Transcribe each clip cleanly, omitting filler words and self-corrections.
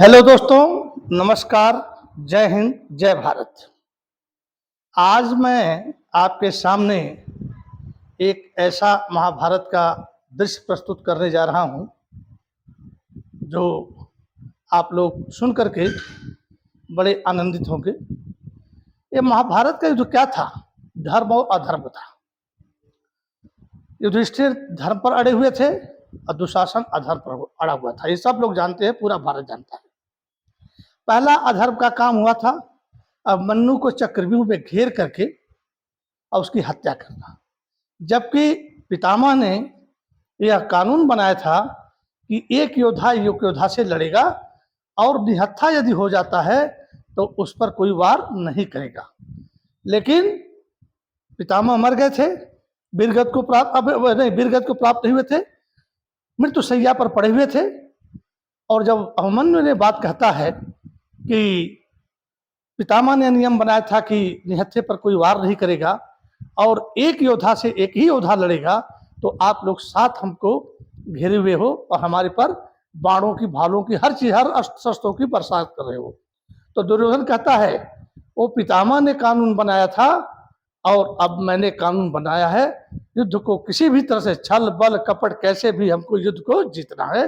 Hello दोस्तों, नमस्कार, जय हिंद, जय भारत। आज मैं आपके सामने एक ऐसा महाभारत का दृश्य प्रस्तुत करने जा रहा हूं जो आप लोग सुन करके बड़े आनंदित होंगे। ये महाभारत का युद्ध क्या था? धर्म और अधर्म था। युधिष्ठिर धर्म पर अड़े हुए थे और दुशासन अधर्म पर अड़ा हुआ था। ये सब लोग जानते हैं, पूरा भारत जानता है। पहला अधर्म का काम हुआ था अभिमन्यु को चक्रव्यूह में घेर करके और उसकी हत्या करना। जबकि पितामह ने यह कानून बनाया था कि एक योद्धा एक योद्धा से लड़ेगा और निहत्था यदि हो जाता है तो उस पर कोई वार नहीं करेगा। लेकिन पितामह मर गए थे, वीरगति को प्राप्त नहीं हुए थे, मृत्युशैया पर पड़े हुए थे। और जब अभिमन्यु ने बात कहता है कि पितामह ने नियम बनाया था कि निहत्थे पर कोई वार नहीं करेगा और एक योद्धा से एक ही योद्धा लड़ेगा, तो आप लोग साथ हमको घेरे हुए हो और हमारे पर बाणों की, भालों की, हर चीज, हर अस्त्र शस्त्रों की बरसात कर रहे हो। तो दुर्योधन कहता है वो पितामह ने कानून बनाया था और अब मैंने कानून बनाया है, युद्ध को किसी भी तरह से छल बल कपट कैसे भी हमको युद्ध को जीतना है।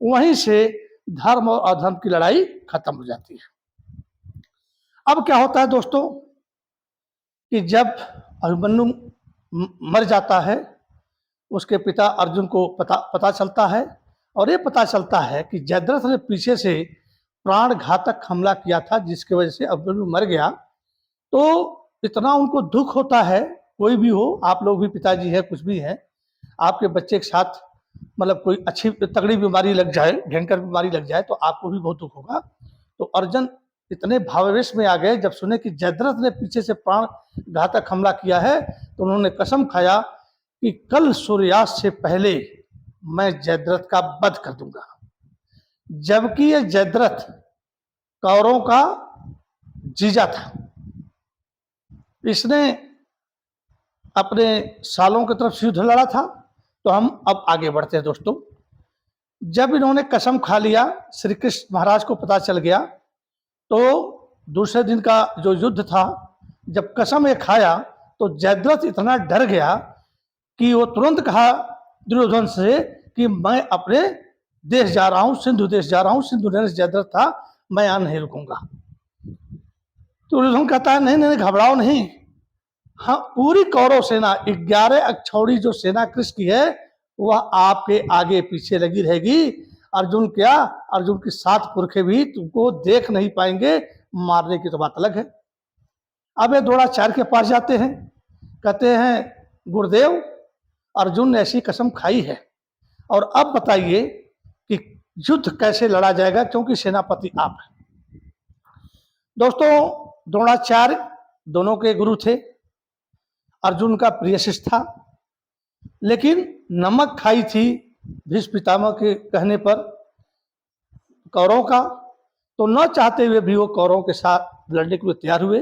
वहीं से धर्म और अधर्म की लड़ाई खत्म हो जाती है। अब क्या होता है दोस्तों कि जब अभिमन्यु मर जाता है, उसके पिता अर्जुन को पता चलता है और ये पता चलता है कि जयद्रथ ने पीछे से प्राण घातक हमला किया था जिसकी वजह से अभिमन्यु मर गया। तो इतना उनको दुख होता है, कोई भी हो, आप लोग भी पिताजी है, कुछ भी है, आपके बच्चे के साथ मतलब कोई अच्छी तगड़ी बीमारी लग जाए, भयंकर बीमारी लग जाए तो आपको भी बहुत दुख होगा। तो अर्जुन इतने भावावेश में आ गए जब सुने कि जयद्रथ ने पीछे से प्राण घातक हमला किया है, तो उन्होंने कसम खाया कि कल सूर्यास्त से पहले मैं जयद्रथ का वध कर दूंगा। जबकि यह जयद्रथ कौरवों का जीजा था, इसने अपने सालों की तरफ से युद्ध लड़ा था। तो हम अब आगे बढ़ते हैं दोस्तों। जब इन्होंने कसम खा लिया, श्री कृष्ण महाराज को पता चल गया, तो दूसरे दिन का जो युद्ध था, जब कसम ये खाया तो जयद्रथ इतना डर गया कि वो तुरंत कहा दुर्योधन से कि मैं अपने देश जा रहा हूं, सिंधु देश जा रहा हूं। सिंधु देश जयद्रथ था, मैं यहां नहीं रुकूंगा। दुर्योधन कहता है नहीं नहीं, घबराओ नहीं, हाँ, पूरी कौरव सेना 11 अक्षौड़ी जो सेना कृष्ण की है वह आपके आगे पीछे लगी रहेगी। अर्जुन क्या, अर्जुन की 7 पुरखे भी तुमको देख नहीं पाएंगे, मारने की तो बात अलग है। अब ये द्रोणाचार्य के पास जाते हैं, कहते हैं गुरुदेव, अर्जुन ने ऐसी कसम खाई है और अब बताइए कि युद्ध कैसे लड़ा जाएगा, क्योंकि सेनापति आप हैं। दोस्तों, द्रोणाचार्य दोनों के गुरु थे, अर्जुन का प्रिय शिष्य था, लेकिन नमक खाई थी भीष्म पितामह के कहने पर कौरवों का, तो न चाहते हुए भी वो कौरवों के साथ लड़ने के लिए तैयार हुए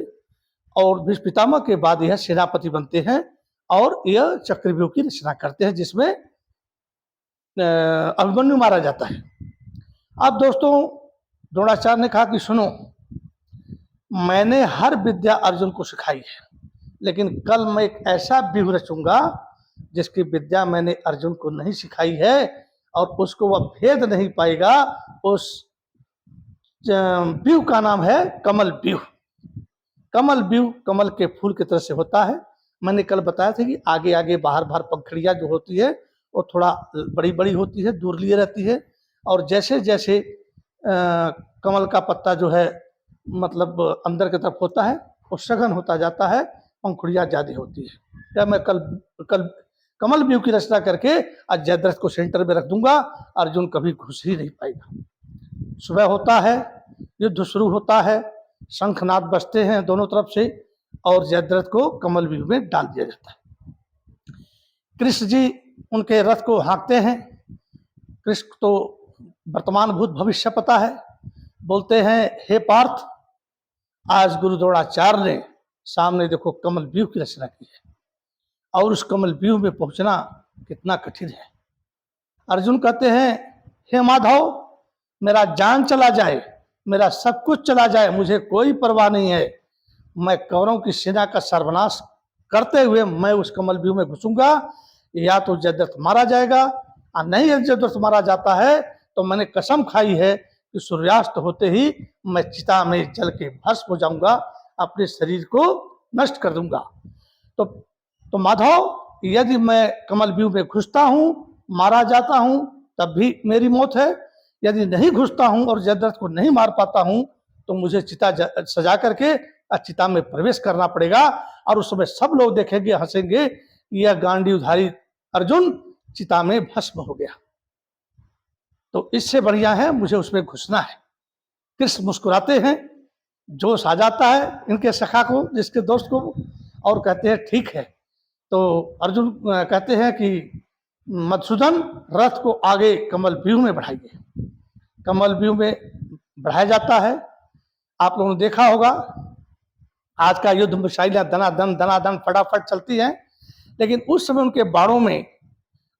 और भीष्म पितामह के बाद यह सेनापति बनते हैं और यह चक्रव्यूह की रचना करते हैं जिसमें अभिमन्यु मारा जाता है। अब दोस्तों, द्रोणाचार्य ने कहा कि सुनो, मैंने हर विद्या अर्जुन को सिखाई है, लेकिन कल मैं एक ऐसा व्यूह रचूंगा जिसकी विद्या मैंने अर्जुन को नहीं सिखाई है और उसको वह भेद नहीं पाएगा। उस व्यूह का नाम है कमल व्यूह। कमल व्यूह कमल के फूल की तरह से होता है। मैंने कल बताया था कि आगे आगे बाहर बाहर पंखड़ियां जो होती है वो थोड़ा बड़ी बड़ी होती है, दूर लिए रहती है, और जैसे जैसे कमल का पत्ता जो है मतलब अंदर की तरफ होता है वो सघन होता जाता है, पंखुड़ियां ज्यादा होती है। क्या मैं कल कमल व्यूह की रचना करके आज जयद्रथ को सेंटर में रख दूंगा, अर्जुन कभी घुस ही नहीं पाएगा। सुबह होता है, युद्ध शुरू होता है, शंखनाद बजते हैं दोनों तरफ से और जयद्रथ को कमल व्यूह में डाल दिया जाता है। कृष्ण जी उनके रथ को हाँकते हैं। कृष्ण तो वर्तमान भूत भविष्य पता है, बोलते हैं हे पार्थ, आज गुरु द्रोणाचार्य ने सामने देखो कमल व्यूह की रचना की है और उस कमल व्यूह में पहुंचना कितना कठिन है। अर्जुन कहते हैं हे माधव, मेरा जान चला जाए मेरा सब कुछ चला जाए, मुझे कोई परवाह नहीं है। मैं कौरवों की सेना का सर्वनाश करते हुए मैं उस कमल व्यूह में घुसूंगा। या तो जयद्रथ मारा जाएगा, और नहीं यदि जयद्रथ मारा जाता है तो मैंने कसम खाई है कि सूर्यास्त होते ही मैं चिता में जल के भस्म हो जाऊंगा, अपने शरीर को नष्ट कर दूंगा। तो माधव, यदि मैं कमल व्यूह में घुसता हूं, मारा जाता हूं, तब भी मेरी मौत है। यदि नहीं घुसता हूं और जयद्रथ को नहीं मार पाता हूं तो मुझे चिता सजा करके चिता में प्रवेश करना पड़ेगा, और उस समय सब लोग देखेंगे, हंसेंगे, यह गांडीवधारी अर्जुन चिता में भस्म हो गया। तो इससे बढ़िया है मुझे उसमें घुसना है। कृष्ण मुस्कुराते हैं, जोश आ जाता है इनके सखा को, जिसके दोस्त को, और कहते हैं ठीक है। तो अर्जुन कहते हैं कि मधुसूदन, रथ को आगे कमल व्यूह में बढ़ाइए। कमल व्यूह में बढ़ाया जाता है। आप लोगों ने देखा होगा आज का युद्ध मिसाइलें दनादन फटाफट चलती हैं, लेकिन उस समय उनके बाणों में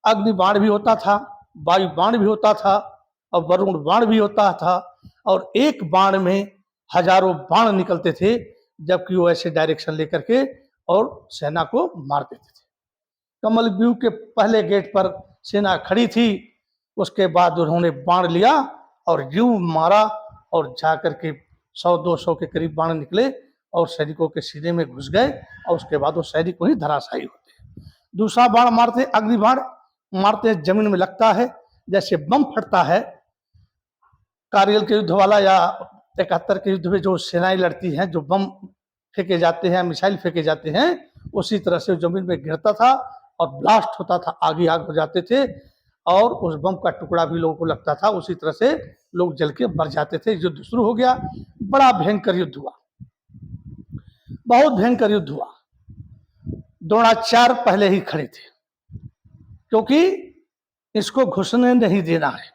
अग्नि बाण भी होता था, वायु बाण भी होता था, और वरुण बाण भी होता था, और एक बाण में हजारों बाण निकलते थे, जबकि वो ऐसे डायरेक्शन लेकर के और सेना को मार देते थे। कमल व्यूह के पहले गेट पर सेना खड़ी थी, उसके बाद उन्होंने बाण लिया और यूं मारा, और जाकर के 100-200 के करीब बाण निकले और सैनिकों के सीने में घुस गए, और उसके बाद वो सैनिक वहीं धराशायी होते। दूसरा बाण मारते, अग्नि बाण मारते, जमीन में लगता है जैसे बम फटता है। कारगिल के युद्ध वाला या 71 के युद्ध में जो सेनाएं लड़ती हैं, जो बम फेंके जाते हैं, मिसाइल फेंके जाते हैं, उसी तरह से जमीन में गिरता था और ब्लास्ट होता था, आग हो जाते थे, और उस बम का टुकड़ा भी लोगों को लगता था। उसी तरह से लोग जल के मर जाते थे। युद्ध शुरू हो गया, बड़ा भयंकर युद्ध हुआ, बहुत भयंकर युद्ध हुआ। द्रोणाचार्य पहले ही खड़े थे, क्योंकि इसको घुसने नहीं देना है।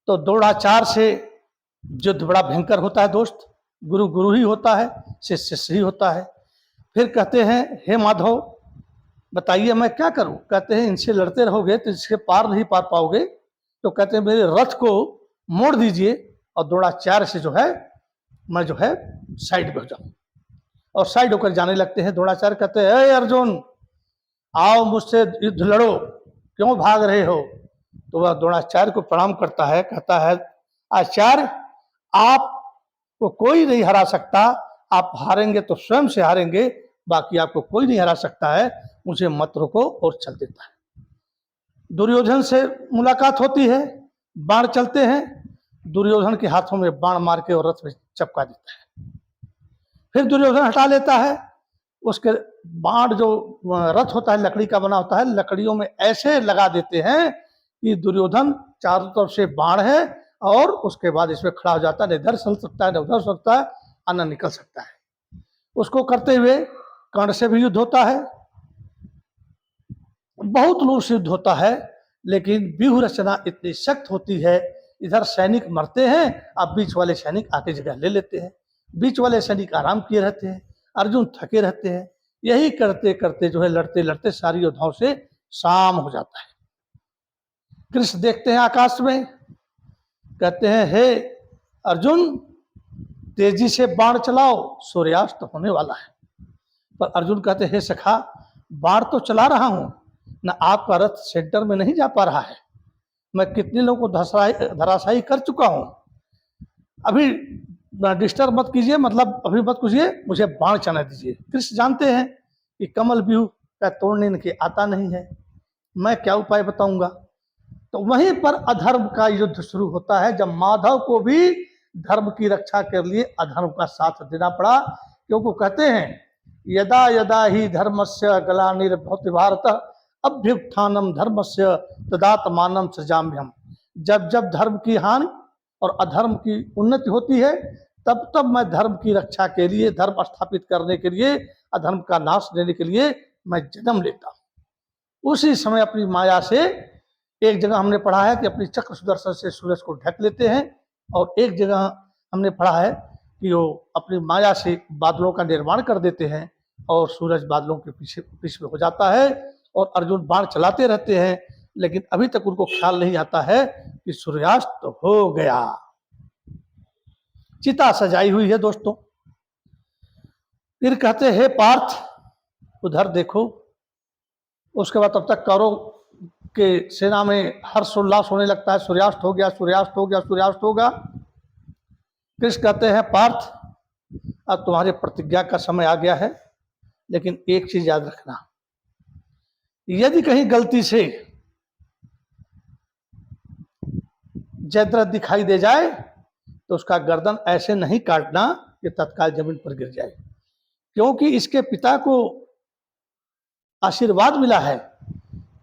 तो द्रोणाचार्य से युद्ध बड़ा भयंकर होता है दोस्त। गुरु गुरु ही होता है, शिष्य शिष्य ही होता है। फिर कहते हैं, हे माधव बताइए मैं क्या करूं। कहते हैं, इनसे लड़ते रहोगे तो इसके पार नहीं पार पाओगे। तो कहते हैं, मेरे रथ को मोड़ दीजिए, और द्रोणाचार्य से जो है मैं जो है साइड पे हो जाऊं। और साइड होकर जाने लगते हैं। द्रोणाचार्य कहते हैं, हे अर्जुन, आओ मुझसे युद्ध लड़ो, क्यों भाग रहे हो। तो वह द्रोणाचार्य को प्रणाम करता है, कहता है, आचार्य आपको कोई नहीं हरा सकता, आप हारेंगे तो स्वयं से हारेंगे, बाकी आपको कोई नहीं हरा सकता है, मुझे मत रोको, और चल देता है। दुर्योधन से मुलाकात होती है, बाण चलते हैं, दुर्योधन के हाथों में बाण मार के और रथ में चपका देता है। फिर दुर्योधन हटा लेता है। उसके बाण जो रथ होता है लकड़ी का बना होता है, लकड़ियों में ऐसे लगा देते हैं कि दुर्योधन चारों तरफ से बाण है, और उसके बाद इसमें खड़ा हो जाता है, न इधर चल सकता है न उधर सकता है, न निकल सकता है। उसको करते हुए कर्ण से भी युद्ध होता है, बहुत लोग से युद्ध होता है, लेकिन व्यूह रचना इतनी सख्त होती है, इधर सैनिक मरते हैं, अब बीच वाले सैनिक आके जगह ले लेते हैं। बीच वाले सैनिक आराम किए रहते हैं, अर्जुन थके रहते हैं। यही करते करते जो है लड़ते लड़ते सारी योद्धाओं से शाम हो जाता है। कृष्ण देखते हैं आकाश में, कहते हैं, हे अर्जुन तेजी से बाण चलाओ, सूर्यास्त होने वाला है। पर अर्जुन कहते हैं, हे सखा, बाण तो चला रहा हूं ना, आपका रथ सेंटर में नहीं जा पा रहा है, मैं कितने लोगों को धराशायी कर चुका हूं, अभी डिस्टर्ब मत कीजिए, मतलब अभी मत कीजिए, मुझे बाण चला दीजिए। कृष्ण जानते हैं कि कमल व्यूह का तोड़ने इनके आता नहीं है, मैं क्या उपाय बताऊंगा। तो वहीं पर अधर्म का युद्ध शुरू होता है, जब माधव को भी धर्म की रक्षा के लिए अधर्म का साथ देना पड़ा। क्योंकि कहते हैं, यदा यदा ही धर्मस्य ग्लानिर्भवति भारत अभ्युत्थानम धर्मस्य तदात्मानं सृजाम्यहम्। जब जब धर्म की हानि और अधर्म की उन्नति होती है, तब तब मैं धर्म की रक्षा के लिए, धर्म स्थापित करने के लिए, अधर्म का नाश देने के लिए मैं जन्म लेता हूं। उसी समय अपनी माया से, एक जगह हमने पढ़ा है कि अपनी चक्र सुदर्शन से सूरज को ढक लेते हैं, और एक जगह हमने पढ़ा है कि वो अपनी माया से बादलों का निर्माण कर देते हैं, और सूरज बादलों के पीछे पीछे हो जाता है, और अर्जुन बाण चलाते रहते हैं, लेकिन अभी तक उनको ख्याल नहीं आता है कि सूर्यास्त हो गया। चिता सजाई हुई है दोस्तों। फिर कहते हैं पार्थ उधर देखो। उसके बाद तब तक कौरव के सेना में हर्षोल्लास होने लगता है, सूर्यास्त हो गया, सूर्यास्त हो गया, सूर्यास्त होगा। कृष्ण कहते हैं पार्थ अब तुम्हारे प्रतिज्ञा का समय आ गया है, लेकिन एक चीज याद रखना, यदि कहीं गलती से जयद्रथ दिखाई दे जाए तो उसका गर्दन ऐसे नहीं काटना कि तत्काल जमीन पर गिर जाए, क्योंकि इसके पिता को आशीर्वाद मिला है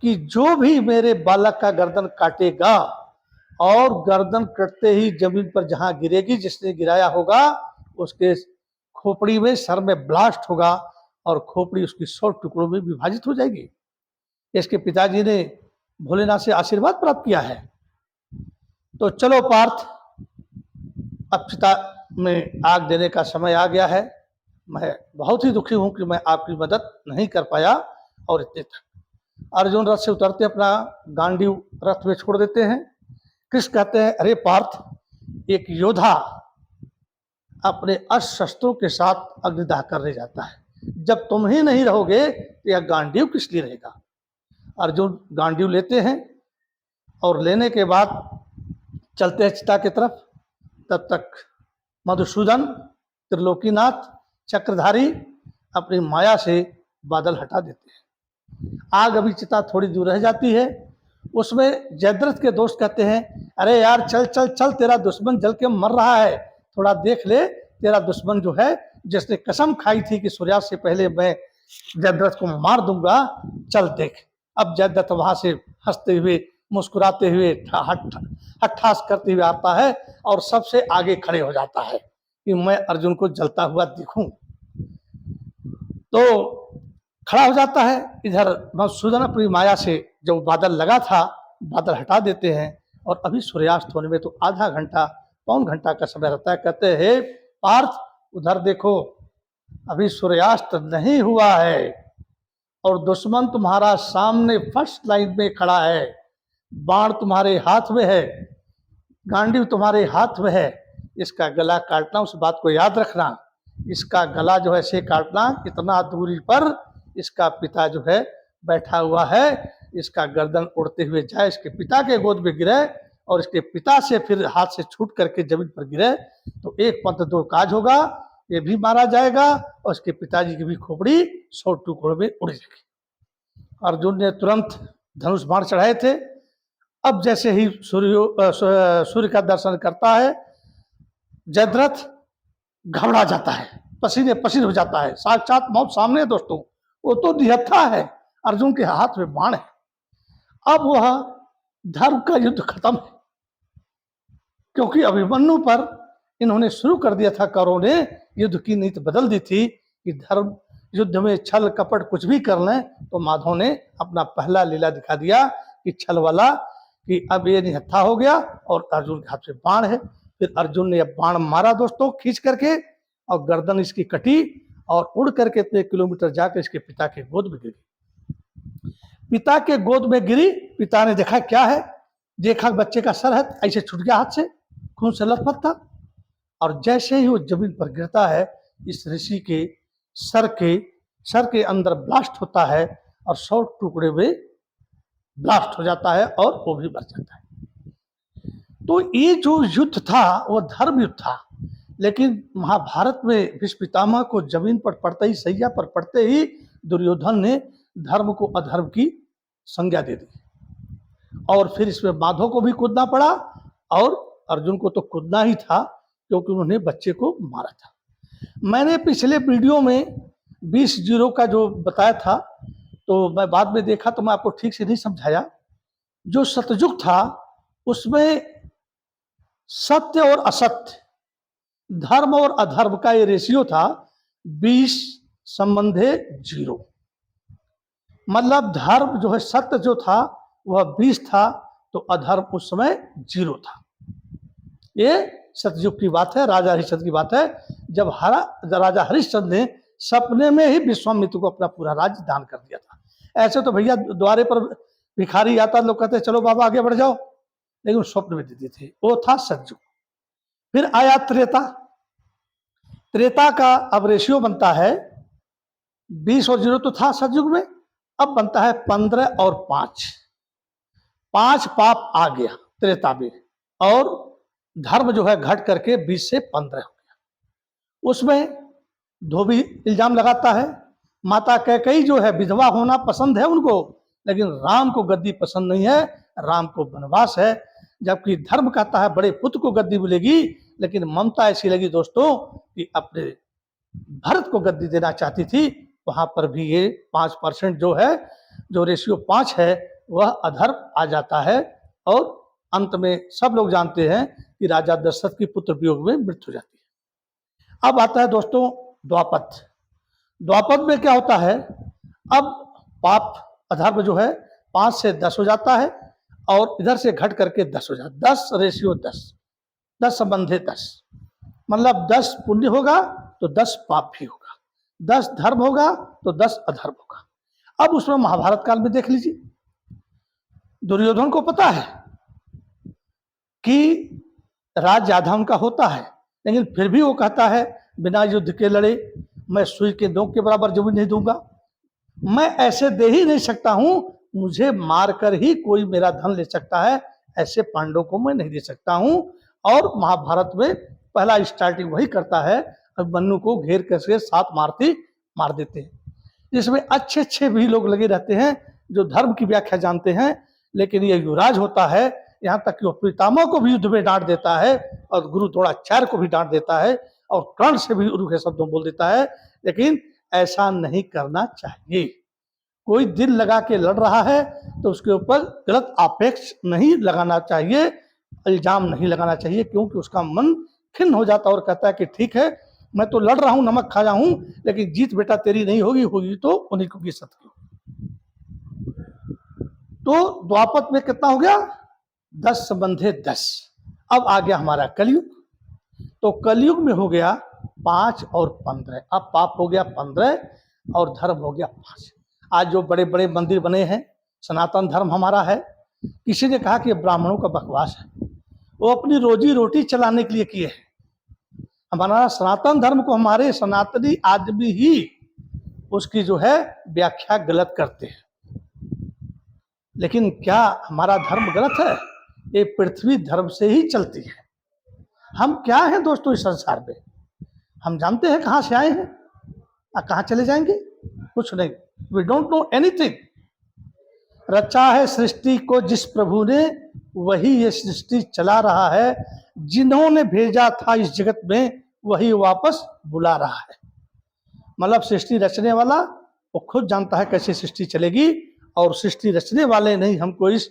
कि जो भी मेरे बालक का गर्दन काटेगा और गर्दन कटते ही जमीन पर जहां गिरेगी, जिसने गिराया होगा उसके खोपड़ी में, सर में ब्लास्ट होगा और खोपड़ी उसकी 100 टुकड़ों में विभाजित हो जाएगी। इसके पिताजी ने भोलेनाथ से आशीर्वाद प्राप्त किया है। तो चलो पार्थ, अब चिता में आग देने का समय आ गया है। मैं बहुत ही दुखी हूं कि मैं आपकी मदद नहीं कर पाया। और इतने तक अर्जुन रथ से उतरते अपना गांडीव रथ में छोड़ देते हैं। कृष्ण कहते हैं अरे पार्थ, एक योद्धा अपने अस्त्र शस्त्रों के साथ अग्निदाह करने जाता है, जब तुम ही नहीं रहोगे तो यह गांडीव किस लिए रहेगा। अर्जुन गांडीव लेते हैं और लेने के बाद चलते हैं चिता की तरफ। तब तक मधुसूदन, त्रिलोकीनाथ, चक्रधारी अपनी माया से बादल हटा देते हैं। आग अभी चिता थोड़ी दूर रह जाती है। उसमें जयद्रथ के दोस्त कहते हैं अरे यार चल चल चल, तेरा दुश्मन जल के मर रहा है, थोड़ा देख ले। तेरा दुश्मन जो है, जिसने कसम खाई थी कि सूर्यास्त से पहले मैं जयद्रथ को मार दूंगा, चल देख। अब जयद्रथ वहां से हंसते हुए, मुस्कुराते हुए, हट्ठास करते हुए आता है और सबसे आगे खड़े हो जाता है कि मैं अर्जुन को जलता हुआ दिखूं। तो खड़ा हो जाता है। इधर मधुसूदन अपनी माया से जो बादल लगा था, बादल हटा देते हैं और अभी सूर्यास्त होने में तो आधा घंटा, पौन घंटा का समय रहता है। कहते हैं पार्थ उधर देखो, अभी सूर्यास्त नहीं हुआ है और दुश्मन तुम्हारा सामने फर्स्ट लाइन में खड़ा है, बाण तुम्हारे हाथ में है, गांडीव तुम्हारे हाथ में है। इसका गला काटना, उस बात को याद रखना। इसका गला जो है ऐसे काटना, इतना दूरी पर इसका पिता जो है बैठा हुआ है, इसका गर्दन उड़ते हुए जाए, इसके पिता के गोद में गिरे और इसके पिता से फिर हाथ से छूट करके जमीन पर गिरे तो एक पंथ दो काज होगा, ये भी मारा जाएगा और इसके पिताजी की भी खोपड़ी 100 टुकड़ों में उड़ जाएगी। अर्जुन ने तुरंत धनुष बाण चढ़ाए थे। अब जैसे ही सूर्य का दर्शन करता है, जयद्रथ घबरा जाता है, पसीने पसीने हो जाता है। साक्षात मौत सामने है दोस्तों, वो तो निहत्था है, अर्जुन के हाथ में बाण है। अब वह धर्म का युद्ध खत्म है, क्योंकि अभिमन्यु पर इन्होंने शुरू कर दिया था, कौरवों ने युद्ध की नीति बदल दी थी कि धर्म युद्ध में छल कपट कुछ भी कर लें। तो माधव ने अपना पहला लीला दिखा दिया कि छल वाला, कि अब ये निहत्था हो गया और अर्जुन के हाथ में बाण है। फिर अर्जुन ने अब बाण मारा दोस्तों खींच करके, और गर्दन इसकी कटी और उड़ करके इतने किलोमीटर जाकर इसके पिता के गोद में गिरी। पिता के गोद में गिरी, पिता ने देखा क्या है, देखा बच्चे का सर है ऐसे छूट गया हाथ से, खून से लथपथ था। और जैसे ही वो जमीन पर गिरता है, इस ऋषि के सर के अंदर ब्लास्ट होता है और 100 टुकड़े में ब्लास्ट हो जाता है और वो भी मर जाता है। तो ये जो युद्ध था वो धर्म युद्ध था, लेकिन महाभारत में भीष्म पितामह को जमीन पर पड़ते ही, सैया पर पड़ते ही दुर्योधन ने धर्म को अधर्म की संज्ञा दे दी और फिर इसमें माधव को भी कूदना पड़ा और अर्जुन को तो कूदना ही था, क्योंकि उन्होंने बच्चे को मारा था। मैंने पिछले वीडियो में 20-0 का जो बताया था, तो मैं बाद में देखा तो मैं आपको ठीक से नहीं समझाया। जो सतयुग था उसमें सत्य और असत्य, धर्म और अधर्म का ये रेशियो था 20:0। मतलब धर्म जो है, सत्य जो था वह 20 था, तो अधर्म उस समय 0 था। ये सतयुग की बात है, राजा हरिश्चंद्र की बात है, जब राजा हरिश्चंद्र ने सपने में ही विश्वामित्र को अपना पूरा राज्य दान कर दिया था। ऐसे तो भैया द्वारे पर भिखारी आता, लोग कहते चलो बाबा आगे बढ़ जाओ, लेकिन स्वप्न में देते थे। वो था सतयुग। फिर आया त्रेता। त्रेता का अब रेशियो बनता है 20 और 0 तो था सतयुग में, अब बनता है 15 और 5। 5 पाप आ गया त्रेता में, और धर्म जो है घट करके 20 से 15 हो गया। उसमें धोबी इल्जाम लगाता है, माता कैकेयी जो है विधवा होना पसंद है उनको, लेकिन राम को गद्दी पसंद नहीं है, राम को वनवास है। जबकि धर्म कहता है बड़े पुत्र को गद्दी मिलेगी, लेकिन ममता ऐसी लगी दोस्तों कि अपने भरत को गद्दी देना चाहती थी। वहां पर भी ये 5% जो है, जो रेशियो 5 है, वह अधर्म आ जाता है। और अंत में सब लोग जानते हैं कि राजा दशरथ की पुत्र वियोग में मृत्यु हो जाती है। अब आता है दोस्तों द्वापत। द्वापत में क्या होता है, अब पाप अधर्म जो है 5 से 10 हो जाता है, और इधर से घट करके 10 हो जाता है। 10 रेशियो 10, 10 संबंधे 10, मतलब 10 पुण्य होगा तो 10 पाप भी होगा, 10 धर्म होगा तो 10 अधर्म होगा। अब उसमें महाभारत काल में देख लीजिए, दुर्योधन को पता है कि राज ज्यादा उनका होता है, लेकिन फिर भी वो कहता है बिना युद्ध के लड़े मैं सुई के नोक के बराबर जमीन नहीं दूंगा, मैं ऐसे दे ही नहीं सकता हूं, मुझे मारकर ही कोई मेरा धन ले सकता है, ऐसे पांडवों को मैं नहीं दे सकता हूं। और महाभारत में पहला स्टार्टिंग वही करता है, अभिमन्यु को घेर करके 7 मार देते हैं। इसमें अच्छे अच्छे भी लोग लगे रहते हैं जो धर्म की व्याख्या जानते हैं, लेकिन ये युवराज होता है, यहाँ तक कि वो पितामह को भी युद्ध में डांट देता है, और गुरु द्रोणाचार्य को भी डांट देता है, और कर्ण से भी रूखे शब्दों बोल देता है। लेकिन ऐसा नहीं करना चाहिए। कोई दिल लगा के लड़ रहा है तो उसके ऊपर गलत आपेक्ष नहीं लगाना चाहिए, इल्जाम नहीं लगाना चाहिए, क्योंकि उसका मन खिन्न हो जाता है और कहता है कि ठीक है मैं तो लड़ रहा हूं, नमक खाया हूं, लेकिन जीत बेटा तेरी नहीं होगी, होगी तो उन्हीं को की सत्य। तो द्वापत में कितना हो गया, 10 संबंधे 10। अब आ गया हमारा कलयुग। तो कलयुग में हो गया 5 और 15। अब पाप हो गया 15 और धर्म हो गया 5। आज जो बड़े बड़े मंदिर बने हैं, सनातन धर्म हमारा है। किसी ने कहा कि ब्राह्मणों का बकवास है, वो अपनी रोजी रोटी चलाने के लिए किए हैं। हमारा सनातन धर्म को हमारे सनातनी आदमी ही उसकी जो है व्याख्या गलत करते हैं। लेकिन क्या हमारा धर्म गलत है? ये पृथ्वी धर्म से ही चलती है। हम क्या हैं दोस्तों इस संसार में? हम जानते हैं कहाँ से आए हैं और कहाँ चले जाएंगे? कुछ नहीं। We don't know anything. रचा है सृष्टि को जिस प्रभु ने, वही ये सृष्टि चला रहा है। जिन्होंने भेजा था इस जगत में, वही वापस बुला रहा है। मतलब सृष्टि रचने वाला वो खुद जानता है कैसे सृष्टि चलेगी, और सृष्टि रचने वाले ने हमको इस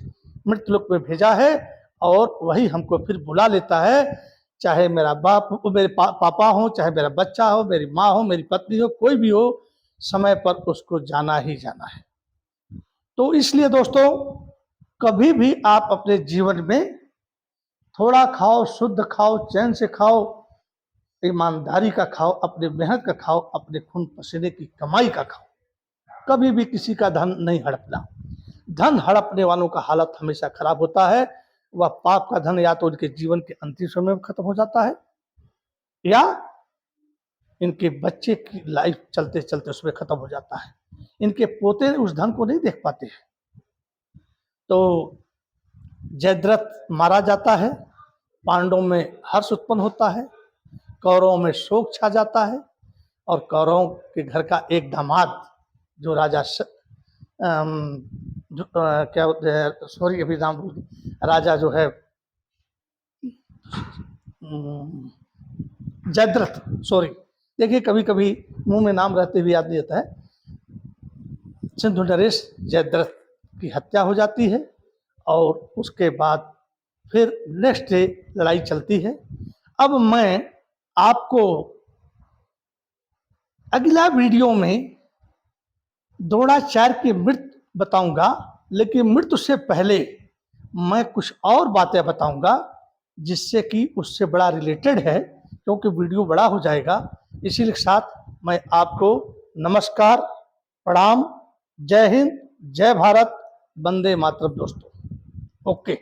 मृत्यु लोक में भेजा है, और वही हमको फिर बुला लेता है। चाहे मेरा बाप, मेरे पापा हो, चाहे मेरा बच्चा हो, मेरी माँ हो, मेरी पत्नी हो, कोई भी हो, समय पर उसको जाना ही जाना है। तो इसलिए दोस्तों, कभी भी आप अपने जीवन में थोड़ा खाओ, शुद्ध खाओ, चैन से खाओ, ईमानदारी का खाओ, अपने मेहनत का खाओ, अपने खून पसीने की कमाई का खाओ। कभी भी किसी का धन नहीं हड़पना। धन हड़पने वालों का हालत हमेशा खराब होता है। वह पाप का धन या तो उनके जीवन के अंतिम समय में खत्म हो जाता है, या इनके बच्चे की लाइफ चलते चलते उसमें खत्म हो जाता है। इनके पोते उस धन को नहीं देख पाते हैं। तो जयद्रथ मारा जाता है, पांडवों में हर्ष उत्पन्न होता है, कौरवों में शोक छा जाता है, और कौरवों के घर का एक दामाद जो राजा क्या होते हैं, सॉरी अभी नाम भूल, राजा जो है जयद्रथ, सॉरी, देखिए कभी कभी मुंह में नाम रहते हुए याद नहीं आता है। सिंधु नरेश जयद्रथ की हत्या हो जाती है, और उसके बाद फिर नेक्स्ट डे लड़ाई चलती है। अब मैं आपको अगला वीडियो में द्रोणाचार्य की मृत्यु बताऊंगा, लेकिन मृत्यु से पहले मैं कुछ और बातें बताऊंगा जिससे कि उससे बड़ा रिलेटेड है, क्योंकि वीडियो बड़ा हो जाएगा। इसी के साथ मैं आपको नमस्कार, प्रणाम, जय हिंद, जय भारत, वंदे मातरम दोस्तों। ओके।